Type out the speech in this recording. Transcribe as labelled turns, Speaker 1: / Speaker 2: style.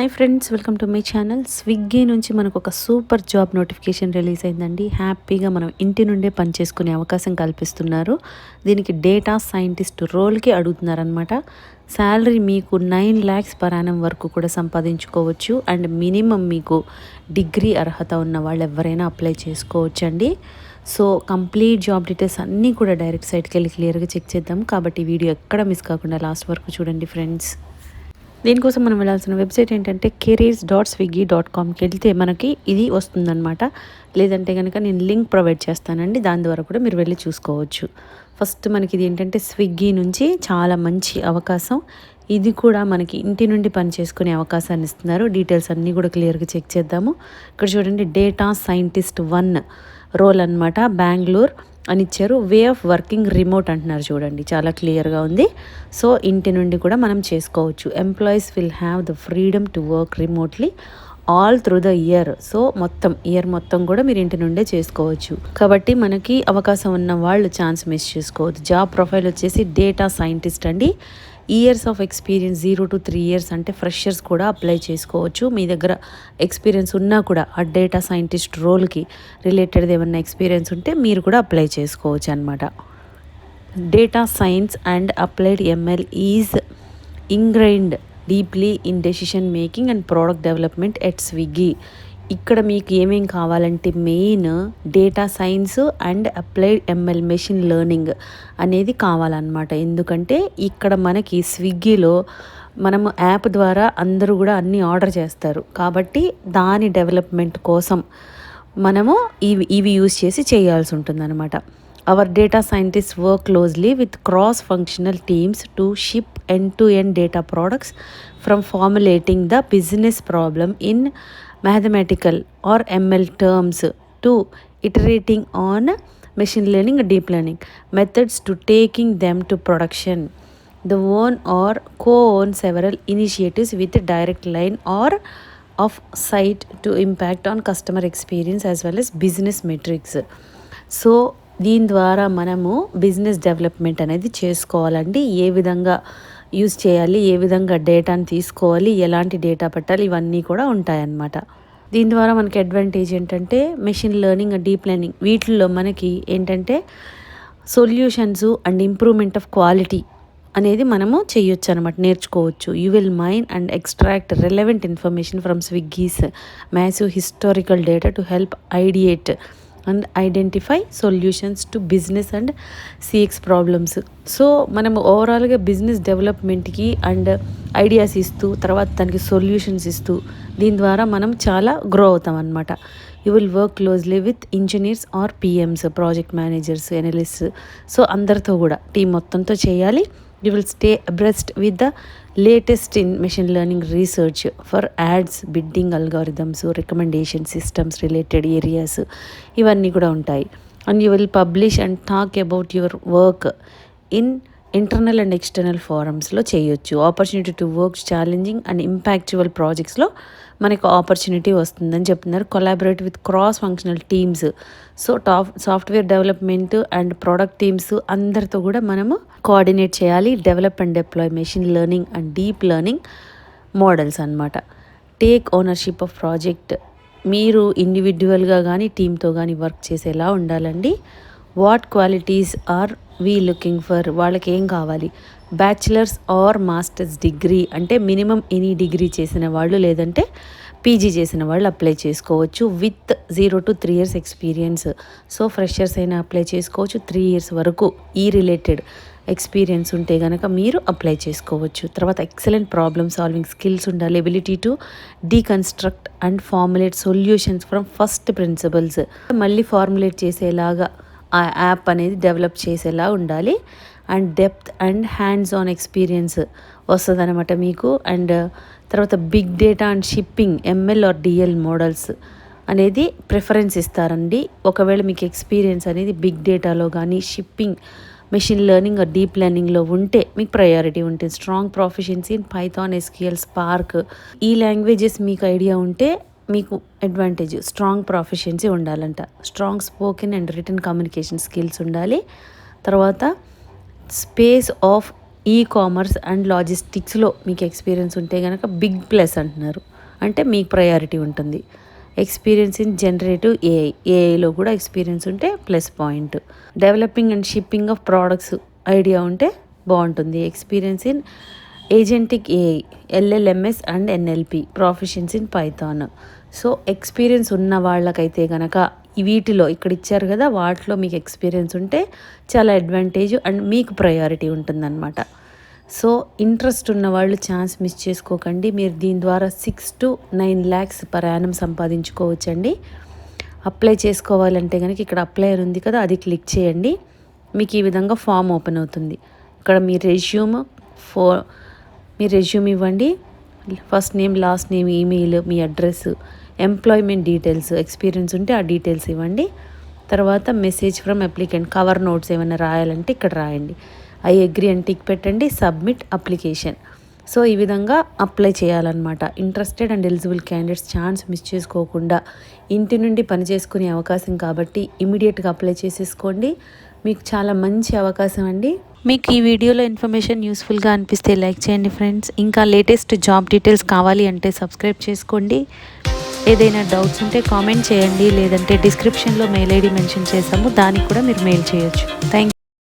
Speaker 1: Hi friends, welcome to my channel. Swiggy నుంచి మనకు ఒక సూపర్ జాబ్ నోటిఫికేషన్ రిలీజ్ అయిందండి. హ్యాపీగా మనం ఇంటి నుండే పని చేసుకునే అవకాశం కల్పిస్తున్నారు. దీనికి డేటా సైంటిస్ట్ రోల్కి అడుగుతున్నారనమాట. శాలరీ మీకు 9 lakhs per annum వరకు కూడా సంపాదించుకోవచ్చు. అండ్ మినిమం మీకు డిగ్రీ అర్హత ఉన్న వాళ్ళు ఎవరైనా అప్లై చేసుకోవచ్చు అండి. సో కంప్లీట్ జాబ్ డీటెయిల్స్ అన్నీ కూడా డైరెక్ట్ సైట్కి వెళ్ళి క్లియర్గా చెక్ చేద్దాం. కాబట్టి వీడియో ఎక్కడ మిస్ కాకుండా లాస్ట్ వరకు చూడండి ఫ్రెండ్స్. దీనికోసం మనం వెళ్ళాల్సిన వెబ్సైట్ ఏంటంటే careers.swiggy.comకి వెళ్తే మనకి ఇది వస్తుందన్నమాట. లేదంటే కనుక నేను లింక్ ప్రొవైడ్ చేస్తానండి, దాని ద్వారా కూడా మీరు వెళ్ళి చూసుకోవచ్చు. ఫస్ట్ మనకి ఇది ఏంటంటే స్విగ్గీ నుంచి చాలా మంచి అవకాశం. ఇది కూడా మనకి ఇంటి నుండి పని చేసుకునే అవకాశాన్ని ఇస్తున్నారు. డీటెయిల్స్ అన్నీ కూడా క్లియర్గా చెక్ చేద్దాము. ఇక్కడ చూడండి, డేటా సైంటిస్ట్ 1 రోల్ అనమాట, బెంగళూరు అని ఇచ్చారు. వే ఆఫ్ వర్కింగ్ రిమోట్ అంటున్నారు, చూడండి చాలా క్లియర్గా ఉంది. సో ఇంటి నుండి కూడా మనం చేసుకోవచ్చు. Employees will have the freedom to work remotely all through the year. So year మొత్తం కూడా మీరు ఇంటి నుండే చేసుకోవచ్చు. కాబట్టి మనకి అవకాశం ఉన్న వాళ్ళు ఛాన్స్ మిస్ చేసుకోవద్దు. జాబ్ ప్రొఫైల్ వచ్చేసి డేటా సైంటిస్ట్ అండి. Years of experience 0 to 3 years అంటే ఫ్రెషర్స్ కూడా అప్లై చేసుకోవచ్చు. మీ దగ్గర ఎక్స్పీరియన్స్ ఉన్నా కూడా ఆ డేటా సైంటిస్ట్ రోల్కి రిలేటెడ్ ఏమన్నా ఎక్స్పీరియన్స్ ఉంటే మీరు కూడా అప్లై చేసుకోవచ్చు అనమాట. Data science and applied ML is ingrained deeply in decision making and product development at Swiggy. ఇక్కడ మీకు ఏమేం కావాలంటే main data science and applied ML machine learning అనేది కావాలన్నమాట. ఎందుకంటే ఇక్కడ మనకి స్విగ్గీలో మనము యాప్ ద్వారా అందరూ కూడా అన్నీ ఆర్డర్ చేస్తారు. కాబట్టి దాని డెవలప్మెంట్ కోసం మనము ఇవి యూజ్ చేసి చేయాల్సి ఉంటుందన్నమాట. Our data scientists work closely with cross-functional teams to ship end-to-end data products, from formulating the business problem in mathematical or ML terms to iterating on machine learning and deep learning methods to taking them to production. They own or co-own several initiatives with a direct line or of sight to impact on customer experience as well as business metrics. So దీని ద్వారా మనము business development అనేది చేసుకోవాలండి. ఏ విధంగా use చేయాలి, ఏ విధంగా డేటాని తీసుకోవాలి, ఎలాంటి డేటా పెట్టాలి, ఇవన్నీ కూడా ఉంటాయన్నమాట. దీని ద్వారా మనకి అడ్వాంటేజ్ ఏంటంటే machine learning and deep learning, వీటిల్లో మనకి ఏంటంటే solutions and improvement of quality అనేది మనము చేయొచ్చు అనమాట, నేర్చుకోవచ్చు. You will mine and extract relevant information from Swiggy's massive historical data to help ideate and identify solutions to business and CX problems. So మనం ఓవరాల్గా బిజినెస్ డెవలప్మెంట్కి అండ్ ఐడియాస్ ఇస్తూ తర్వాత దానికి సొల్యూషన్స్ ఇస్తూ దీని ద్వారా మనం చాలా గ్రో అవుతాం అనమాట. You will work closely with engineers or PMs, project managers, analysts. So అందరితో కూడా టీం మొత్తంతో చేయాలి. You will stay abreast with the latest in machine learning research for ads, bidding algorithms, recommendation systems related areas. ఇవన్నీ కూడా ఉంటాయి. And you will publish and talk about your work in internal and external ఫోరమ్స్లో చేయొచ్చు. Opportunity to work challenging and impactful ప్రాజెక్ట్స్లో మనకు opportunity వస్తుందని చెప్తున్నారు. Collaborate with cross functional teams. So software development and product teams అందరితో కూడా మనము coordinate చేయాలి. Develop and deploy machine learning and deep learning models అనమాట. Take ownership of project. మీరు ఇండివిజువల్గా కానీ టీమ్తో కానీ వర్క్ చేసేలా ఉండాలండి. What qualities are we looking for, వాళ్ళకి ఏం కావాలి? బ్యాచిలర్స్ ఆర్ మాస్టర్స్ డిగ్రీ అంటే మినిమం ఎనీ డిగ్రీ చేసిన వాళ్ళు లేదంటే పీజీ చేసిన వాళ్ళు అప్లై చేసుకోవచ్చు. With 0 to 3 years experience. So freshers అయినా అప్లై చేసుకోవచ్చు. 3 years వరకు ఈ రిలేటెడ్ ఎక్స్పీరియన్స్ ఉంటే కనుక మీరు అప్లై చేసుకోవచ్చు. తర్వాత ఎక్సలెంట్ ప్రాబ్లమ్ సాల్వింగ్ స్కిల్స్ ఉండాలి. Ability to deconstruct and formulate solutions from first principles. మళ్ళీ ఫార్ములేట్ చేసేలాగా ఆ యాప్ అనేది డెవలప్ చేసేలా ఉండాలి. And depth and hands on experience వస్తుంది అనమాట మీకు. అండ్ తర్వాత big data and shipping ML or DL models అనేది ప్రిఫరెన్స్ ఇస్తారండి. ఒకవేళ మీకు ఎక్స్పీరియన్స్ అనేది బిగ్ డేటాలో కానీ shipping, machine learning or deep లెర్నింగ్లో ఉంటే మీకు ప్రయారిటీ ఉంటుంది. Strong proficiency in Python, SQL, Spark, ఈ లాంగ్వేజెస్ మీకు ఐడియా ఉంటే మీకు అడ్వాంటేజ్. స్ట్రాంగ్ ప్రొఫిషియన్సీ ఉండాలంట. Strong spoken and written communication skills ఉండాలి. తర్వాత space of e commerce and లాజిస్టిక్స్లో మీకు ఎక్స్పీరియన్స్ ఉంటే కనుక బిగ్ ప్లస్ అంటున్నారు. అంటే మీకు ప్రయారిటీ ఉంటుంది. ఎక్స్పీరియన్స్ ఇన్ జనరేటివ్ ఏఐలో కూడా ఎక్స్పీరియన్స్ ఉంటే plus point. Developing and shipping of products idea ఉంటే బాగుంటుంది. Experience in agentic AI, LLMs and NLP, professions in Python. So experience ఉన్న వాళ్ళకైతే కనుక వీటిలో ఇక్కడ ఇచ్చారు కదా, వాటిలో మీకు ఎక్స్పీరియన్స్ ఉంటే చాలా అడ్వాంటేజ్ అండ్ మీకు ప్రయారిటీ ఉంటుందన్నమాట. సో ఇంట్రెస్ట్ ఉన్న వాళ్ళు ఛాన్స్ మిస్ చేసుకోకండి. మీరు దీని ద్వారా 6 to 9 lakhs per annum సంపాదించుకోవచ్చండి. Apply చేసుకోవాలంటే కనుక ఇక్కడ అప్లైయర్ ఉంది కదా, అది క్లిక్ చేయండి. మీకు ఈ విధంగా ఫామ్ ఓపెన్ అవుతుంది. ఇక్కడ మీ రెజ్యూమ్ ఇవ్వండి. First name, last name, email, మీ అడ్రస్, ఎంప్లాయ్మెంట్ డీటెయిల్స్, ఎక్స్పీరియన్స్ ఉంటే ఆ డీటెయిల్స్ ఇవ్వండి. తర్వాత message from applicant, cover notes ఏమైనా రాయాలంటే ఇక్కడ రాయండి. ఐ అగ్రీ అని టిక్ పెట్టండి. Submit application. సో ఈ విధంగా అప్లై చేయాలన్నమాట. Interested and eligible candidates chance miss చేసుకోకుండా, ఇంటి నుండి పని చేసుకునే అవకాశం కాబట్టి ఇమీడియట్గా అప్లై చేసేసుకోండి. మీకు చాలా మంచి అవకాశం అండి. మీకు ఈ వీడియోలో ఇన్ఫర్మేషన్ యూస్ఫుల్గా అనిపిస్తే లైక్ చేయండి ఫ్రెండ్స్. ఇంకా లేటెస్ట్ జాబ్ డీటెయిల్స్ కావాలి అంటే సబ్స్క్రైబ్ చేసుకోండి. ఏదైనా డౌట్స్ ఉంటే కామెంట్ చేయండి, లేదంటే డిస్క్రిప్షన్లో మెయిల్ ఐడి మెన్షన్ చేసాము, దానికి కూడా మీరు మెయిల్ చేయొచ్చు. థ్యాంక్